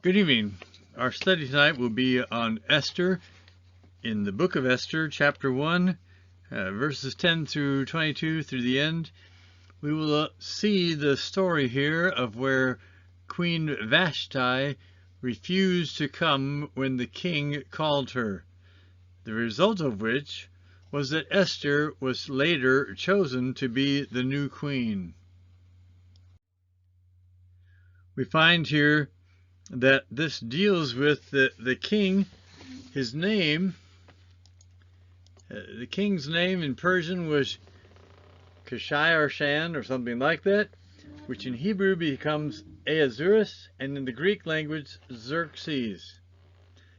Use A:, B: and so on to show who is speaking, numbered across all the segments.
A: Good evening. Our study tonight will be on Esther in the book of Esther, chapter 1, verses 10 through 22 through the end. We will see the story here of where Queen Vashti refused to come when the king called her, the result of which was that Esther was later chosen to be the new queen. We find here that this deals with the king. His name, the king's name in Persian was Shan or something like that, which in Hebrew becomes Ahasuerus, and in the Greek language, Xerxes.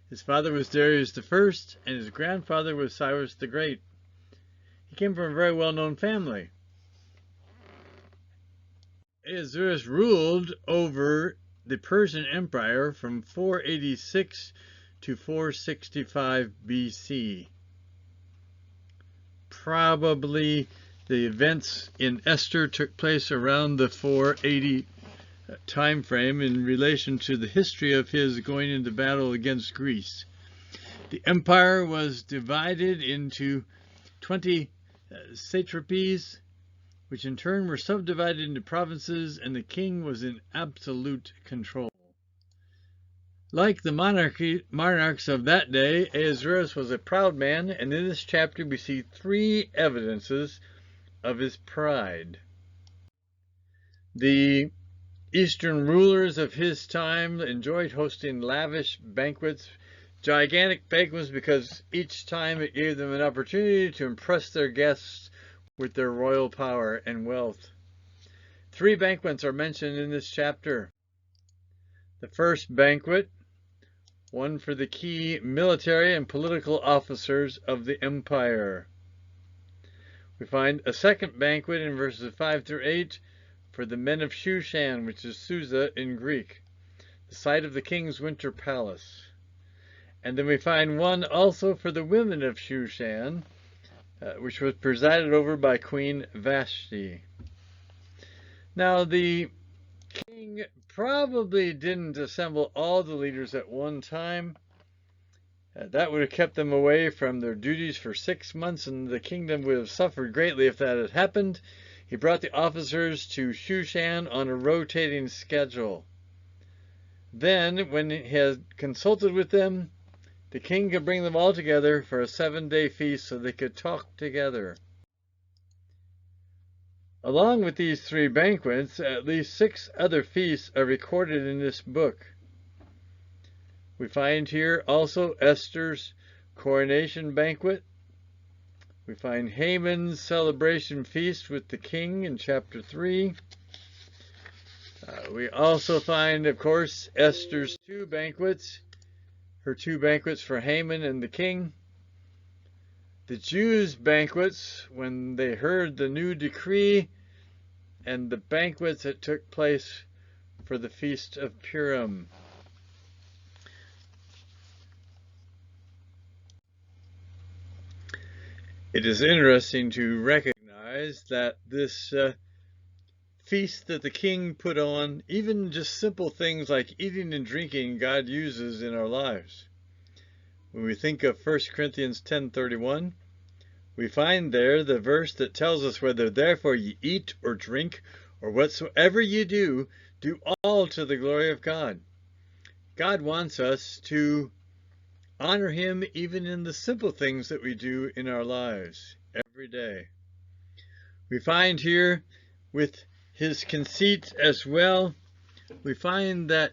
A: His father was Darius I, and his grandfather was Cyrus the Great. He came from a very well-known family. Ahasuerus ruled over the Persian Empire from 486 to 465 BC. Probably the events in Esther took place around the 480 time frame in relation to the history of his going into battle against Greece. The empire was divided into 20 satrapies, which in turn were subdivided into provinces, and the king was in absolute control. Like the monarchs of that day, Ahasuerus was a proud man, and in this chapter we see three evidences of his pride. The Eastern rulers of his time enjoyed hosting lavish banquets, gigantic banquets, because each time it gave them an opportunity to impress their guests with their royal power and wealth. Three banquets are mentioned in this chapter. The first banquet, one for the key military and political officers of the empire. We find a second banquet in verses 5 through 8 for the men of Shushan, which is Susa in Greek, the site of the king's winter palace. And then we find one also for the women of Shushan, which was presided over by Queen Vashti. Now, the king probably didn't assemble all the leaders at one time. That would have kept them away from their duties for 6 months, and the kingdom would have suffered greatly if that had happened. He brought the officers to Shushan on a rotating schedule. Then, when he had consulted with them, the king could bring them all together for a 7-day feast so they could talk together. Along with these three banquets, at least 6 other feasts are recorded in this book. We find here also Esther's coronation banquet. We find Haman's celebration feast with the king in chapter 3. We also find, of course, Esther's 2 banquets. Her 2 banquets for Haman and the king. The Jews' banquets when they heard the new decree, and the banquets that took place for the Feast of Purim. It is interesting to recognize that this feast that the king put on, even just simple things like eating and drinking, God uses in our lives. When we think of 1 Corinthians 10:31, we find there the verse that tells us, whether therefore ye eat or drink or whatsoever ye do, do all to the glory of God. God wants us to honor him even in the simple things that we do in our lives every day. We find here with his conceit as well, we find that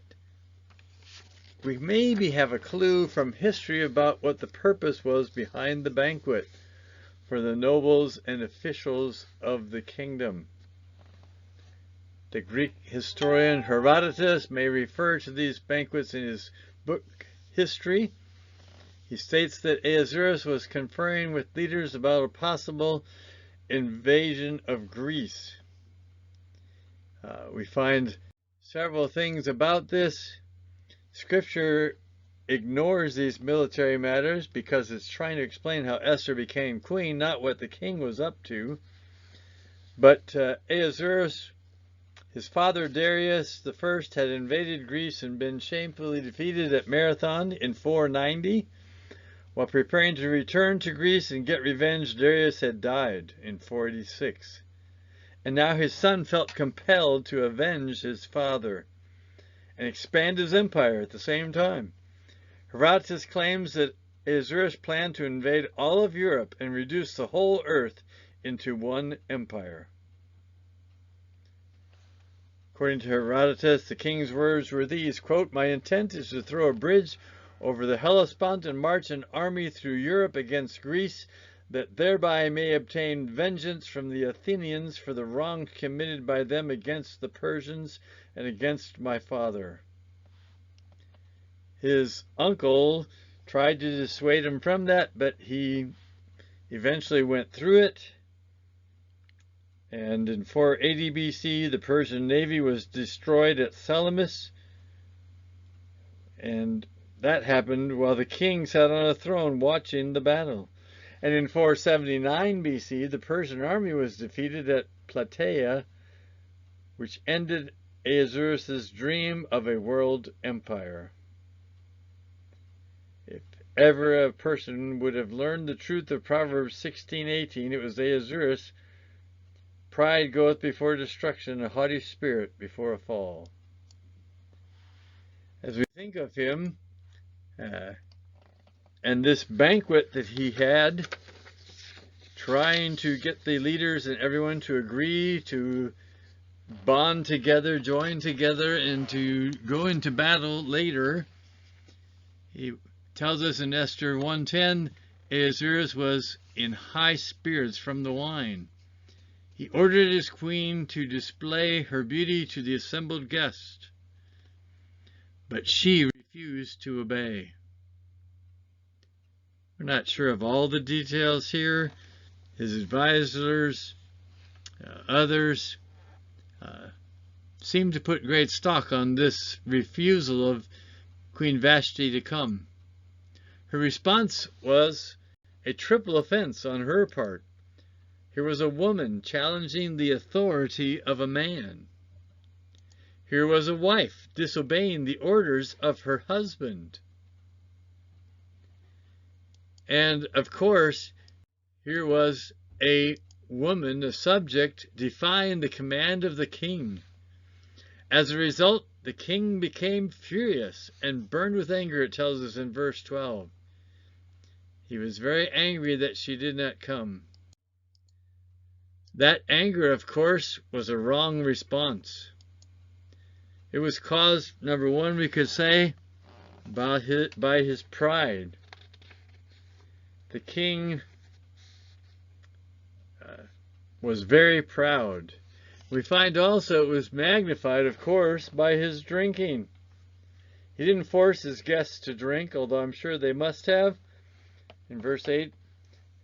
A: we maybe have a clue from history about what the purpose was behind the banquet for the nobles and officials of the kingdom. The Greek historian Herodotus may refer to these banquets in his book History. He states that Ahasuerus was conferring with leaders about a possible invasion of Greece. We find several things about this. Scripture ignores these military matters because it's trying to explain how Esther became queen, not what the king was up to. But Ahasuerus His father Darius I had invaded Greece and been shamefully defeated at Marathon in 490. While preparing to return to Greece and get revenge, Darius had died in 486. And now his son felt compelled to avenge his father and expand his empire at the same time. Herodotus claims that Ahasuerus planned to invade all of Europe and reduce the whole earth into one empire. According to Herodotus, the king's words were these, quote, "My intent is to throw a bridge over the Hellespont and march an army through Europe against Greece, that thereby I may obtain vengeance from the Athenians for the wrong committed by them against the Persians and against my father." His uncle tried to dissuade him from that, but he eventually went through it. And in 480 BC, the Persian navy was destroyed at Salamis, and that happened while the king sat on a throne watching the battle. And in 479 BC, the Persian army was defeated at Plataea, which ended Ahasuerus' dream of a world empire. If ever a person would have learned the truth of Proverbs 16:18, it was Ahasuerus. Pride goeth before destruction, a haughty spirit before a fall. As we think of him, and this banquet that he had, trying to get the leaders and everyone to agree to bond together, join together, and to go into battle later, he tells us in Esther 1:10, Ahasuerus was in high spirits from the wine. He ordered his queen to display her beauty to the assembled guests, but she refused to obey. We're not sure of all the details here. His advisors, others, seem to put great stock on this refusal of Queen Vashti to come. Her response was a triple offense on her part. Here was a woman challenging the authority of a man. Here was a wife disobeying the orders of her husband. And, of course, here was a woman, a subject, defying the command of the king. As a result, the king became furious and burned with anger, it tells us in verse 12. He was very angry that she did not come. That anger, of course, was a wrong response. It was caused, number one, we could say, by his pride. The king was very proud. We find also it was magnified, of course, by his drinking. He didn't force his guests to drink, although I'm sure they must have. In verse 8,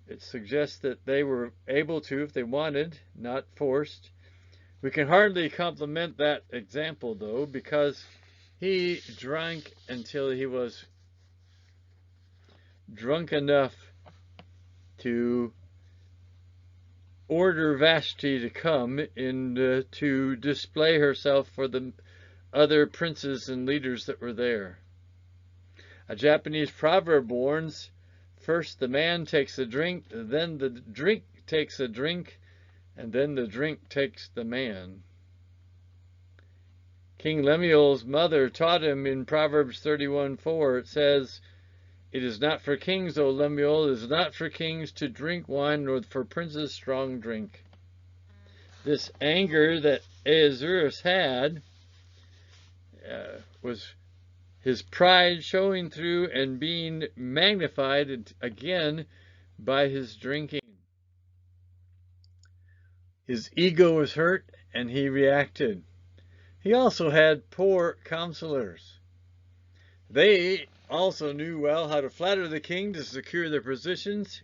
A: it suggests that they were able to if they wanted, not forced. We can hardly compliment that example, though, because he drank until he was drunk enough to order Vashti to come and to display herself for the other princes and leaders that were there. A Japanese proverb warns, first the man takes a drink, then the drink takes a drink, and then the drink takes the man. King Lemuel's mother taught him in Proverbs 31:4. It says, "It is not for kings, O Lemuel, it is not for kings to drink wine, nor for princes strong drink." This anger that Ahasuerus had was his pride showing through and being magnified again by his drinking. His ego was hurt and he reacted. He also had poor counselors. They also knew well how to flatter the king to secure their positions,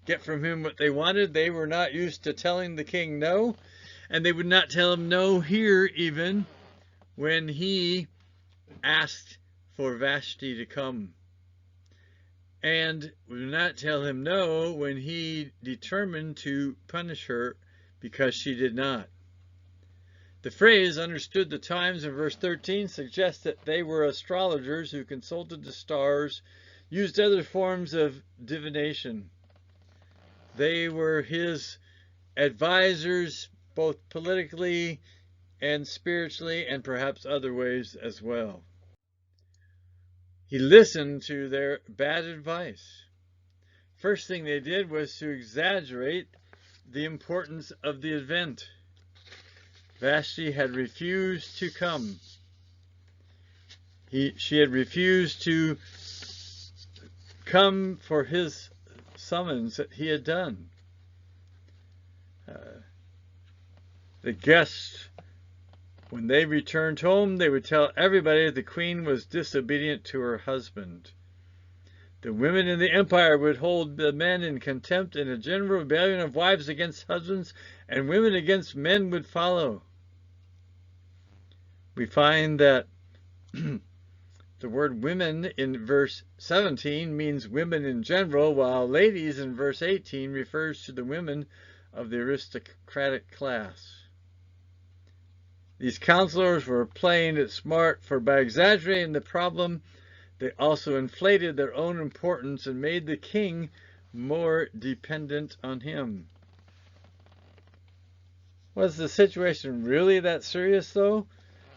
A: get from him what they wanted. They were not used to telling the king no, and they would not tell him no here even when he asked for Vashti to come, and would not tell him no when he determined to punish her because she did not. The phrase "understood the times" in verse 13 suggests that they were astrologers who consulted the stars, used other forms of divination. They were his advisors, both politically and spiritually, and perhaps other ways as well. He listened to their bad advice. First thing they did was to exaggerate the importance of the event. Vashti had refused to come. She had refused to come for his summons that he had done. The guests, when they returned home, they would tell everybody the queen was disobedient to her husband. The women in the empire would hold the men in contempt, and a general rebellion of wives against husbands and women against men would follow. We find that the word women in verse 17 means women in general, while ladies in verse 18 refers to the women of the aristocratic class. These counselors were playing it smart, for by exaggerating the problem, they also inflated their own importance and made the king more dependent on him. Was the situation really that serious, though?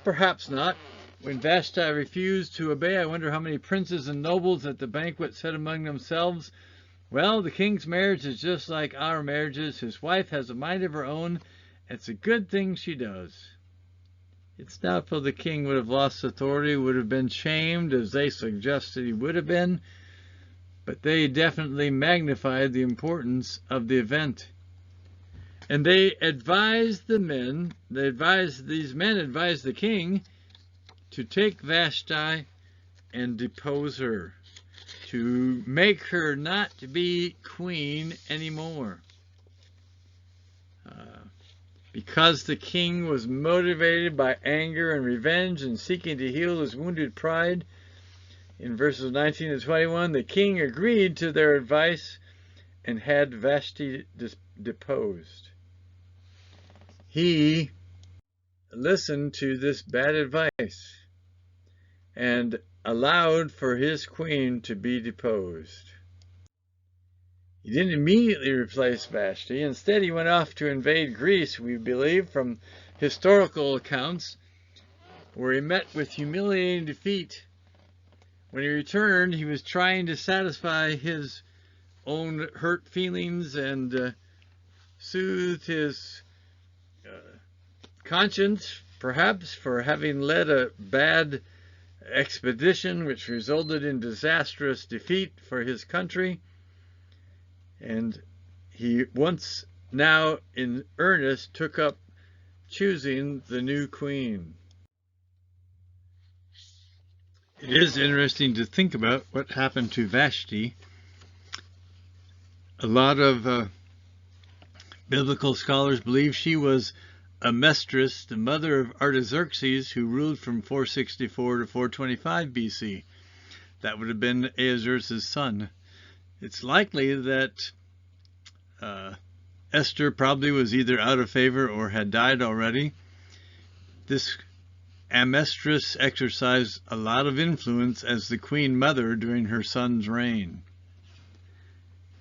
A: Perhaps not. When Vashti refused to obey, I wonder how many princes and nobles at the banquet said among themselves, "Well, the king's marriage is just like our marriages. His wife has a mind of her own. It's a good thing she does." It's doubtful the king would have lost authority, would have been shamed, as they suggested he would have been, but they definitely magnified the importance of the event. And they advised these men advised the king to take Vashti and depose her, to make her not to be queen anymore. Because the king was motivated by anger and revenge and seeking to heal his wounded pride, in verses 19 to 21, the king agreed to their advice and had Vashti deposed. He listened to this bad advice and allowed for his queen to be deposed. He didn't immediately replace Vashti. Instead, he went off to invade Greece, we believe, from historical accounts, where he met with humiliating defeat. When he returned, he was trying to satisfy his own hurt feelings and soothe his conscience, perhaps, for having led a bad expedition which resulted in disastrous defeat for his country. And he once now in earnest took up choosing the new queen. It is interesting to think about what happened to Vashti. A lot of biblical scholars believe she was Amestris, the mother of Artaxerxes, who ruled from 464 to 425 BC. That would have been Ahasuerus' son. It's likely that Esther probably was either out of favor or had died already. This Amestris exercised a lot of influence as the queen mother during her son's reign.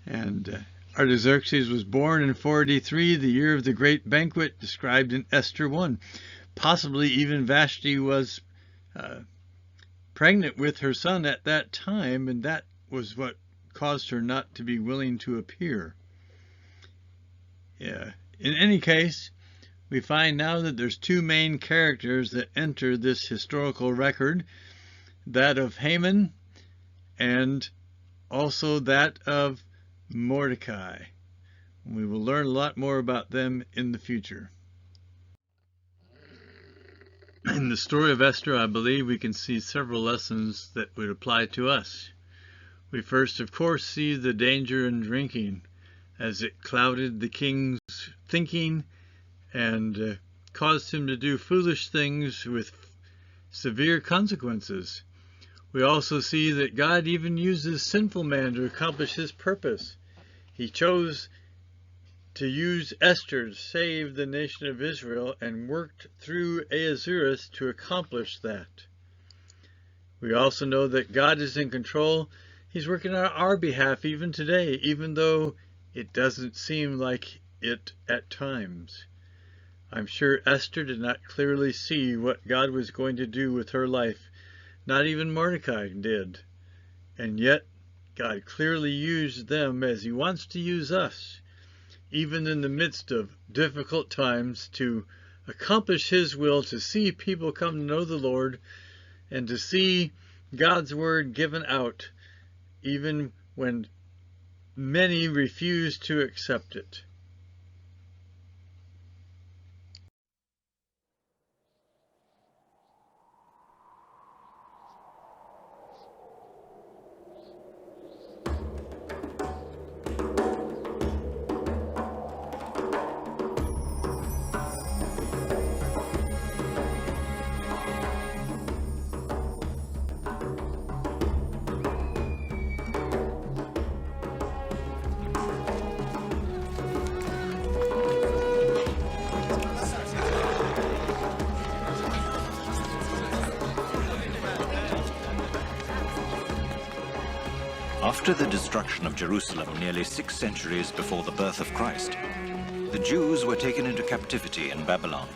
A: And Artaxerxes was born in 483, the year of the great banquet described in Esther 1. Possibly even Vashti was pregnant with her son at that time, and that was what caused her not to be willing to appear. In any case, we find now that there's two main characters that enter this historical record, that of Haman and also that of Mordecai. We will learn a lot more about them in the future. In the story of Esther, I believe we can see several lessons that would apply to us. We first, of course, see the danger in drinking, as it clouded the king's thinking and caused him to do foolish things with severe consequences. We also see that God even uses sinful man to accomplish his purpose. He chose to use Esther to save the nation of Israel and worked through Ahasuerus to accomplish that. We also know that God is in control. He's working on our behalf even today, even though it doesn't seem like it at times. I'm sure Esther did not clearly see what God was going to do with her life. Not even Mordecai did. And yet, God clearly used them as He wants to use us, even in the midst of difficult times, to accomplish His will, to see people come to know the Lord, and to see God's word given out, even when many refuse to accept it.
B: After the destruction of Jerusalem nearly 6 centuries before the birth of Christ, the Jews were taken into captivity in Babylon.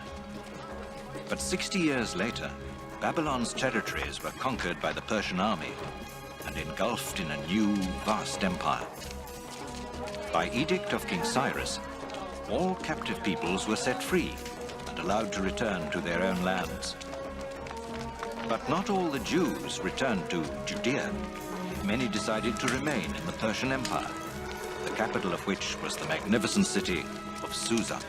B: But 60 years later, Babylon's territories were conquered by the Persian army and engulfed in a new, vast empire. By edict of King Cyrus, all captive peoples were set free and allowed to return to their own lands. But not all the Jews returned to Judea. Many decided to remain in the Persian Empire, the capital of which was the magnificent city of Susa.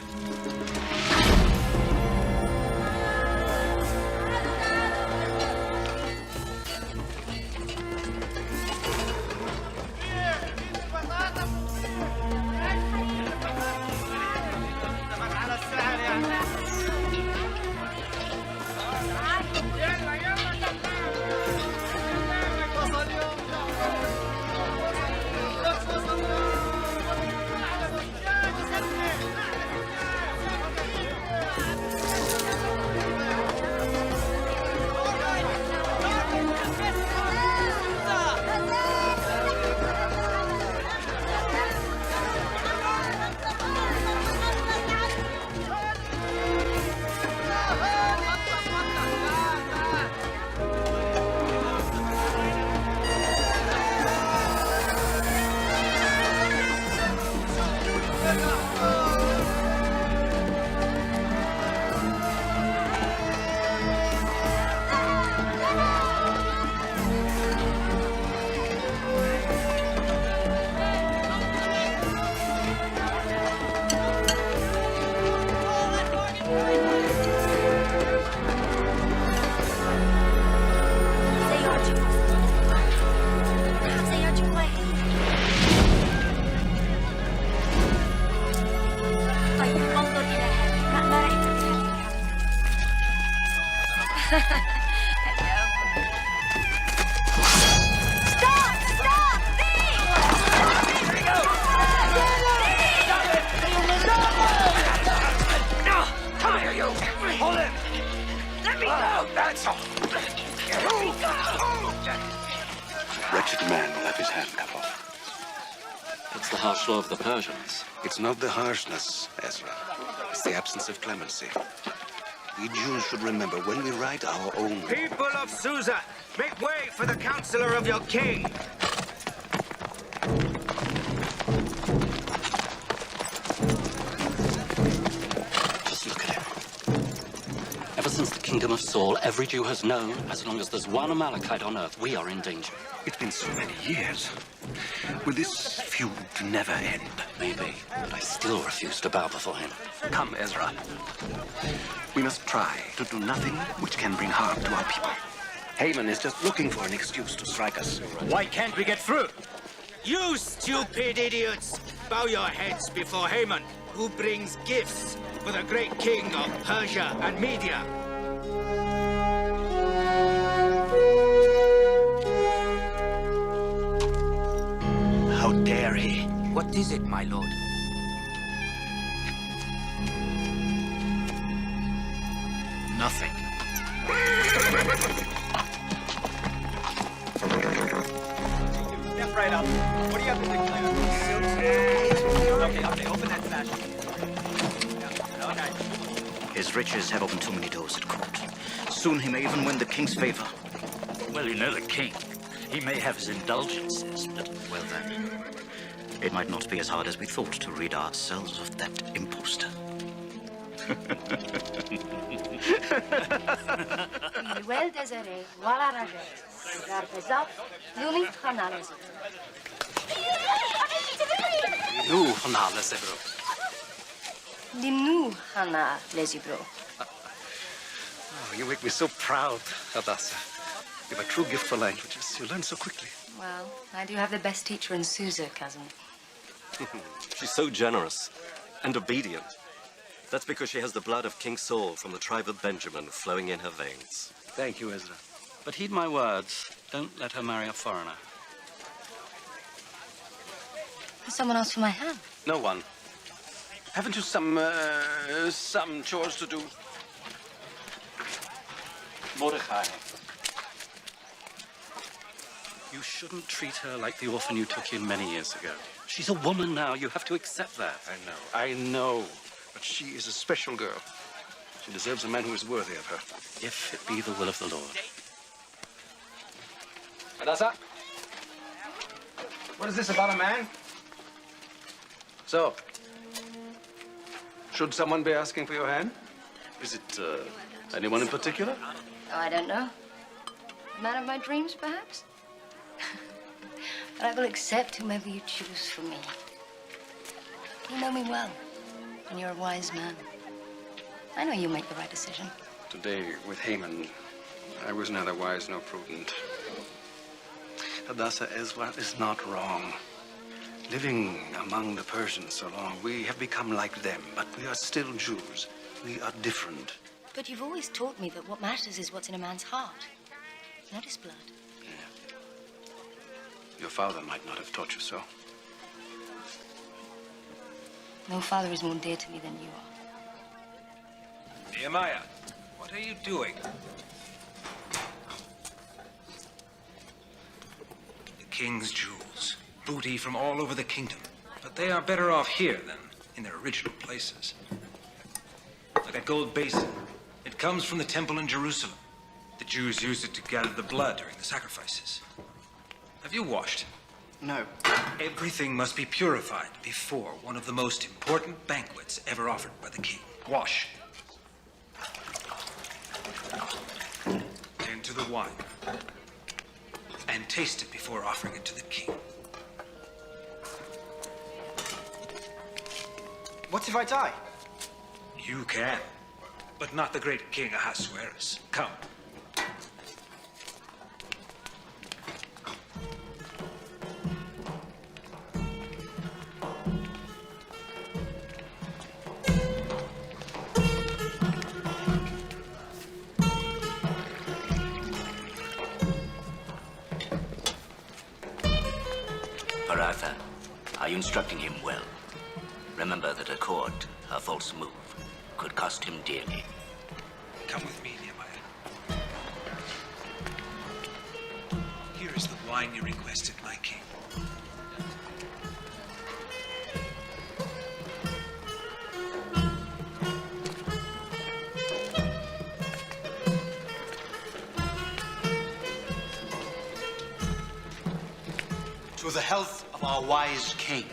C: Wretched man will have his hand cut off.
D: It's the harsh law of the Persians.
C: It's not the harshness, Ezra. It's the absence of clemency. We Jews should remember when we write our own law.
E: People of Susa, make way for the counselor of your king.
D: Just look at him. Ever since the kingdom of Saul, every Jew has known, as long as there's one Amalekite on earth, we are in danger.
C: It's been so many years. Will this feud never end?
D: Maybe, but I still refuse to bow before him.
C: Come, Ezra. We must try to do nothing which can bring harm to our people. Haman is just looking for an excuse to strike us.
E: Why can't we get through? You stupid idiots! Bow your heads before Haman, who brings gifts for the great king of Persia and Media.
C: How dare he?
E: What is it, my lord? What do you have to declare? Okay, open that sash. Okay.
C: His riches have opened too many doors at court. Soon he may even win the king's favor.
D: Well, you know the king. He may have his indulgences, but...
C: Well then, it might not be as hard as we thought to rid ourselves of that imposter.
F: Well, Desiree, voilà Rajet. Garpezat, Lumi, Hanales.
D: Nu, Hanale Sebro.
F: Dimnu, Hana, Lesibro.
C: Oh, you make me so proud, Hadassah. You have a true gift for languages. You learn so quickly.
F: Well, I do have the best teacher in Susa, cousin.
G: She's so generous and obedient. That's because she has the blood of King Saul from the tribe of Benjamin flowing in her veins.
C: Thank you, Ezra.
D: But heed my words. Don't let her marry a foreigner.
F: There's someone else for my hand.
C: No one. Haven't you some chores to do?
D: Mordecai. You shouldn't treat her like the orphan you took in many years ago. She's a woman now. You have to accept that.
C: I know. But she is a special girl. She deserves a man who is worthy of her.
D: If it be the will of the Lord.
C: Hadassah? What is this about a man? So, should someone be asking for your hand? Is it anyone in particular?
F: Oh, I don't know. The man of my dreams, perhaps? But I will accept whomever you choose for me. You know me well, and you're a wise man. I know you'll make the right decision.
C: Today, with Haman, I was neither wise nor prudent. Hadassah, Ezra is not wrong. Living among the Persians so long, we have become like them, but we are still Jews. We are different.
F: But you've always taught me that what matters is what's in a man's heart, not his blood.
C: Your father might not have taught you so.
F: No father is more dear to me than you are.
H: Nehemiah, what are you doing? The king's jewels, booty from all over the kingdom. But they are better off here than in their original places. Like that gold basin. It comes from the temple in Jerusalem. The Jews used it to gather the blood during the sacrifices. Have you washed?
C: No.
H: Everything must be purified before one of the most important banquets ever offered by the king. Wash. Tend to the wine. And taste it before offering it to the king.
E: What if I die?
H: You can, but not the great King Ahasuerus. Come.
D: Arthur, are you instructing him well? Remember that a false move, could cost him dearly.
H: Come with me, Nehemiah. Here is the wine you requested, my king.
E: To the health of our wise king.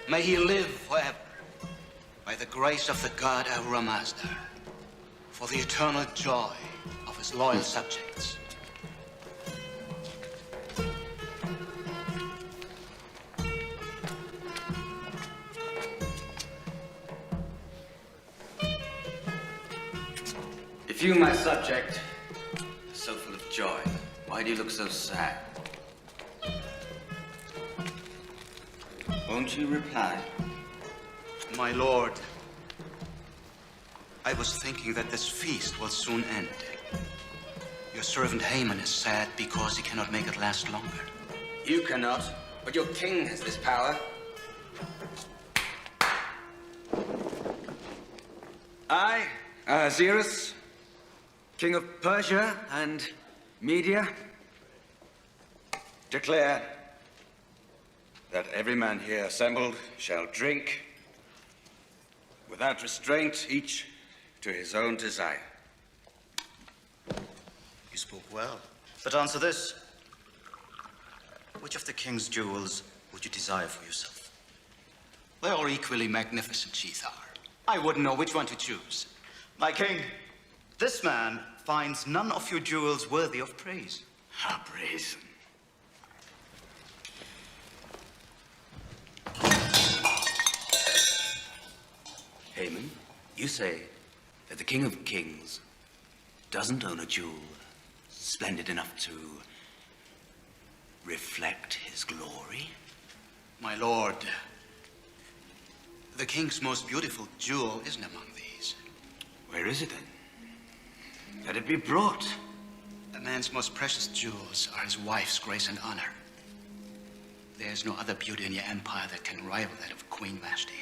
E: May he live forever. By the grace of the God our Master. For the eternal joy of his loyal subjects.
I: If you, my subject, are so full of joy, why do you look so sad? Won't you reply?
E: My lord, I was thinking that this feast will soon end. Your servant Haman is sad because he cannot make it last longer.
I: You cannot, but your king has this power. I, Ahasuerus, king of Persia and Media, declare
E: that every man here assembled shall drink without restraint, each to his own desire.
I: You spoke well. But answer this. Which of the king's jewels would you desire for yourself?
E: They're all equally magnificent, Shethar. I wouldn't know which one to choose.
I: My king, this man finds none of your jewels worthy of praise.
E: How brazen.
C: Haman, you say that the King of Kings doesn't own a jewel splendid enough to reflect his glory?
E: My lord, the king's most beautiful jewel isn't among these.
C: Where is it then? Let it be brought.
E: A man's most precious jewels are his wife's grace and honor. There's no other beauty in your empire that can rival that of Queen Vashti.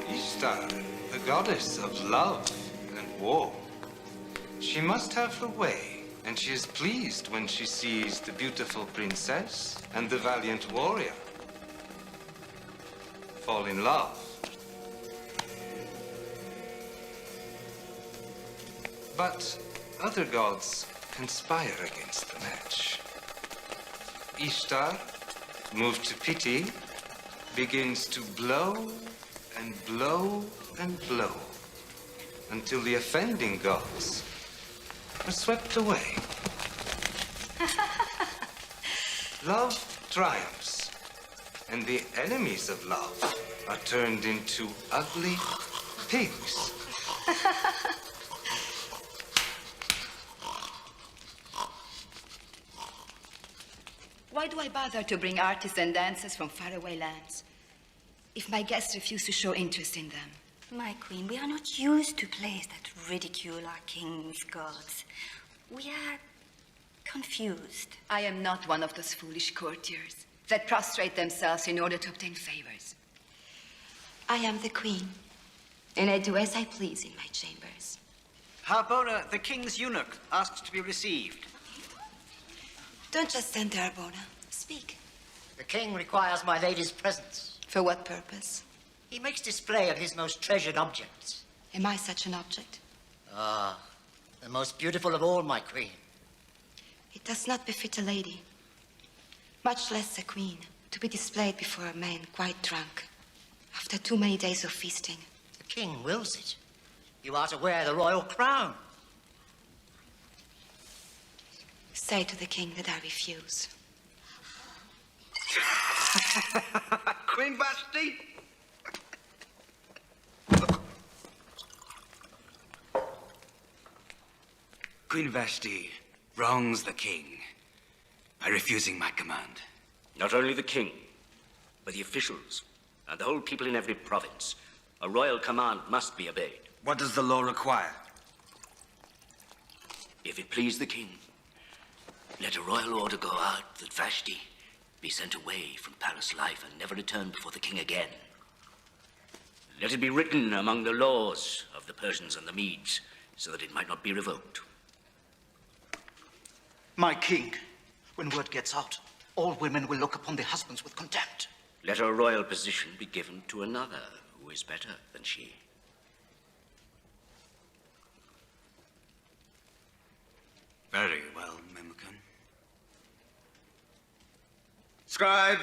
J: Ishtar, the goddess of love and war. She must have her way, and she is pleased when she sees the beautiful princess and the valiant warrior fall in love. But other gods conspire against the match. Ishtar, moved to pity, begins to blow and blow and blow until the offending gods are swept away. Love triumphs, and the enemies of love are turned into ugly pigs.
F: Why do I bother to bring artists and dancers from faraway lands if my guests refuse to show interest in them?
K: My queen, we are not used to plays that ridicule our king's gods. We are confused.
F: I am not one of those foolish courtiers that prostrate themselves in order to obtain favors. I am the queen, and I do as I please in my chambers.
I: Harbona, the king's eunuch, asks to be received.
F: Don't just stand there, Arbona. Speak.
L: The king requires my lady's presence.
F: For what purpose?
L: He makes display of his most treasured objects.
F: Am I such an object?
L: Ah, the most beautiful of all, my queen.
F: It does not befit a lady, much less a queen, to be displayed before a man quite drunk after too many days of feasting.
L: The king wills it. You are to wear the royal crown.
F: Say to the king that I refuse.
E: Queen Vashti? Queen Vashti wrongs the king by refusing my command.
C: Not only the king, but the officials and the whole people in every province. A royal command must be obeyed.
E: What does the law require?
C: If it please the king, let a royal order go out that Vashti be sent away from palace life and never return before the king again. Let it be written among the laws of the Persians and the Medes so that it might not be revoked.
I: My king, when word gets out, all women will look upon their husbands with contempt.
C: Let a royal position be given to another who is better than she.
E: Very well, Memucan. Scribe,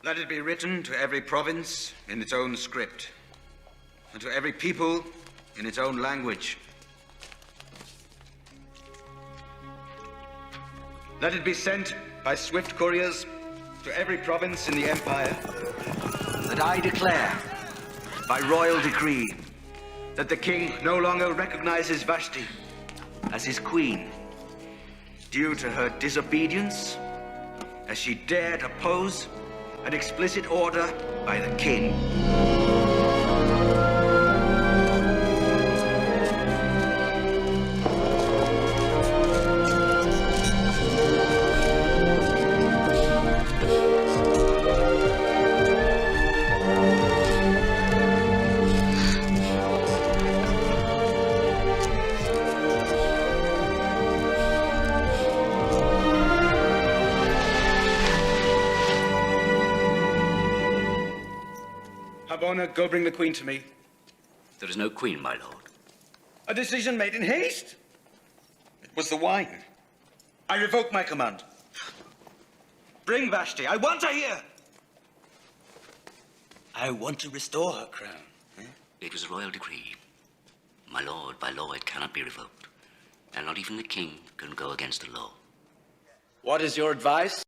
E: let it be written to every province in its own script, and to every people in its own language. Let it be sent by swift couriers to every province in the empire that I declare, by royal decree, that the king no longer recognizes Vashti as his queen due to her disobedience, as she dared oppose an explicit order by the king.
M: Habona, go bring the Queen to me.
C: There is no queen, my lord.
M: A decision made in haste. It was the wine. I revoke my command. Bring Vashti. I want her here. I want to restore her crown.
C: It was a royal decree. My lord, by law it cannot be revoked. And not even the king can go against the law.
M: What is your advice?